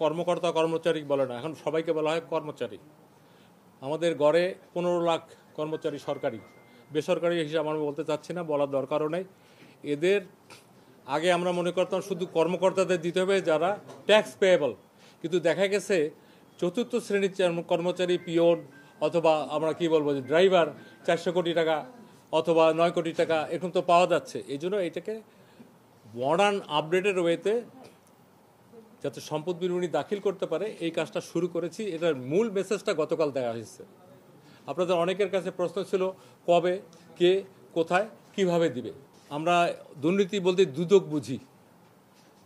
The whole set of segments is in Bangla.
কর্মকর্তা কর্মচারী বলে না, এখন সবাইকে বলা হয় কর্মচারী। আমাদের গড়ে 15 লাখ কর্মচারী সরকারি, বেসরকারি হিসাবে আমরা বলতে চাচ্ছি না, বলার দরকারও নেই। এদের আগে আমরা মনে করতাম শুধু কর্মকর্তাদের দিতে হবে যারা ট্যাক্স পেয়েবল, কিন্তু দেখা গেছে চতুর্থ শ্রেণীর কর্মচারী, পিওন অথবা আমরা কি বলবো যে ড্রাইভার 400 কোটি টাকা অথবা 9 কোটি টাকা এখন তো পাওয়া যাচ্ছে। এই জন্য এটাকে মডার্ন আপডেটেড ওয়েতে যাতে সম্পদ বিবরণী দাখিল করতে পারে এই কাজটা শুরু করেছি। এটার মূল মেসেজটা গতকাল দেওয়া হয়েছে। আপনাদের অনেকের কাছে প্রশ্ন ছিল কবে, কে, কোথায়, কিভাবে দিবে। আমরা দুর্নীতি বলতে দুদক বুঝি।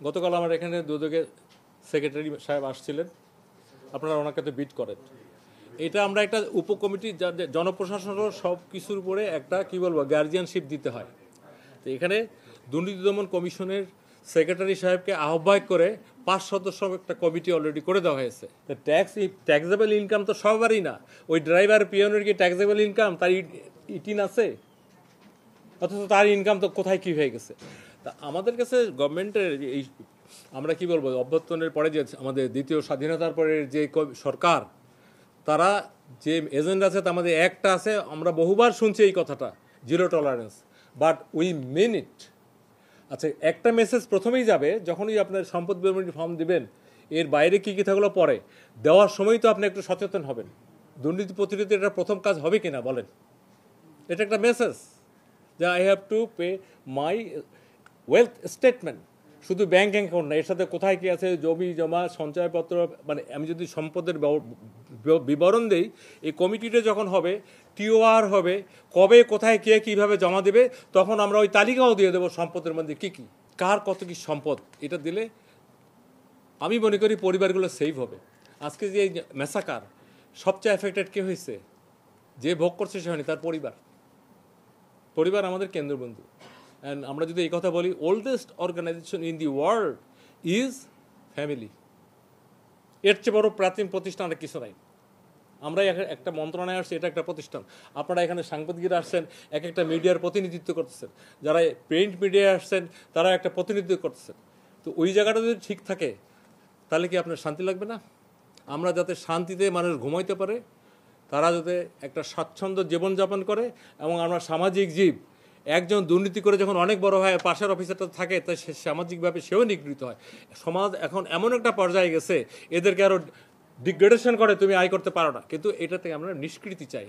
গতকাল আমার এখানে দুদকের সেক্রেটারি সাহেব আসছিলেন, আপনারা ওনাকে তো বিট করেন। এটা আমরা একটা উপকমিটি, জনপ্রশাসনের সব কিছুর উপরে একটা কি বলবো গার্জিয়ানশিপ দিতে হয়। তো এখানে দুর্নীতি দমন কমিশনের সেক্রেটারি সাহেবকে আহ্বায়ক করে 5 সদস্য একটা কমিটি অলরেডি করে দেওয়া হয়েছে। ট্যাক্সেবল ইনকাম তো সবারই না। ওই ড্রাইভার পিয়নের কি ট্যাক্সেবল ইনকাম, তার ইটিন আছে, অথচ তার ইনকাম তো কোথায় কী হয়ে গেছে। তা আমাদের কাছে গভর্নমেন্টের এই আমরা কি বলবো অভ্যর্থনের পরে যে আমাদের দ্বিতীয় স্বাধীনতার পরে যে সরকার, তারা যে এজেন্ডা আছে তার মধ্যে একটা আছে, আমরা বহুবার শুনছি এই কথাটা, zero tolerance, but we mean it. আচ্ছা, একটা মেসেজ প্রথমেই যাবে যখনই আপনার সম্পদ বিবরণী ফর্ম দিবেন, এর বাইরে কী কী থাকলো পরে দেওয়ার সময় তো আপনি একটু সচেতন হবেন। দুর্নীতি প্রতিরোধে এটা প্রথম কাজ হবে কিনা বলেন, এটা একটা মেসেজ যে I have to pay my wealth statement. শুধু ব্যাংক অ্যাকাউন্ট না, এর সাথে কোথায় কী আছে, জমি জমা, সঞ্চয়পত্র, মানে আমি যদি সম্পদের বিবরণ দেই, এই কমিটিটা যখন হবে, টিওআর হবে, কবে কোথায় কে কীভাবে জমা দেবে, তখন আমরা ওই তালিকাও দিয়ে দেবো সম্পদের মধ্যে কী কী, কার কত কী সম্পদ। এটা দিলে আমি মনে করি পরিবারগুলো সেভ হবে। আজকে যে এই মেসাকার সবচেয়ে এফেক্টেড কে হয়েছে, যে ভোগ করছে সে হয়নি, তার পরিবার আমাদের কেন্দ্রবিন্দু। অ্যান্ড আমরা যদি এই কথা বলি, oldest organization in the world is family. এর চেয়ে বড় প্রাচীন প্রতিষ্ঠান আর কিছু নাই। আমরা একটা মন্ত্রণালয়ে আসছি, এটা একটা প্রতিষ্ঠান। আপনারা এখানে সাংবাদিকরা আসছেন, এক একটা মিডিয়ার প্রতিনিধিত্ব করতেছেন, যারা প্রিন্ট মিডিয়ায় আসছেন তারা একটা প্রতিনিধিত্ব করতেছেন। তো ওই জায়গাটা যদি ঠিক থাকে তাহলে কি আপনার শান্তি লাগবে না? আমরা যাতে শান্তিতে মানুষ ঘুমাইতে পারে, তারা যাতে একটা স্বাচ্ছন্দ্য জীবনযাপন করে, এবং আমরা সামাজিক জীব। একজন দুর্নীতি করে যখন অনেক বড় হয়, পাশের অফিসারটা থাকে, তাই সে সামাজিকভাবে সেও নিগৃহীত হয়। সমাজ এখন এমন একটা পর্যায়ে গেছে, এদেরকে আরও ডিগ্রেডেশন করে, তুমি আয় করতে পারো না। কিন্তু এটা থেকে আমরা নিষ্কৃতি চাই।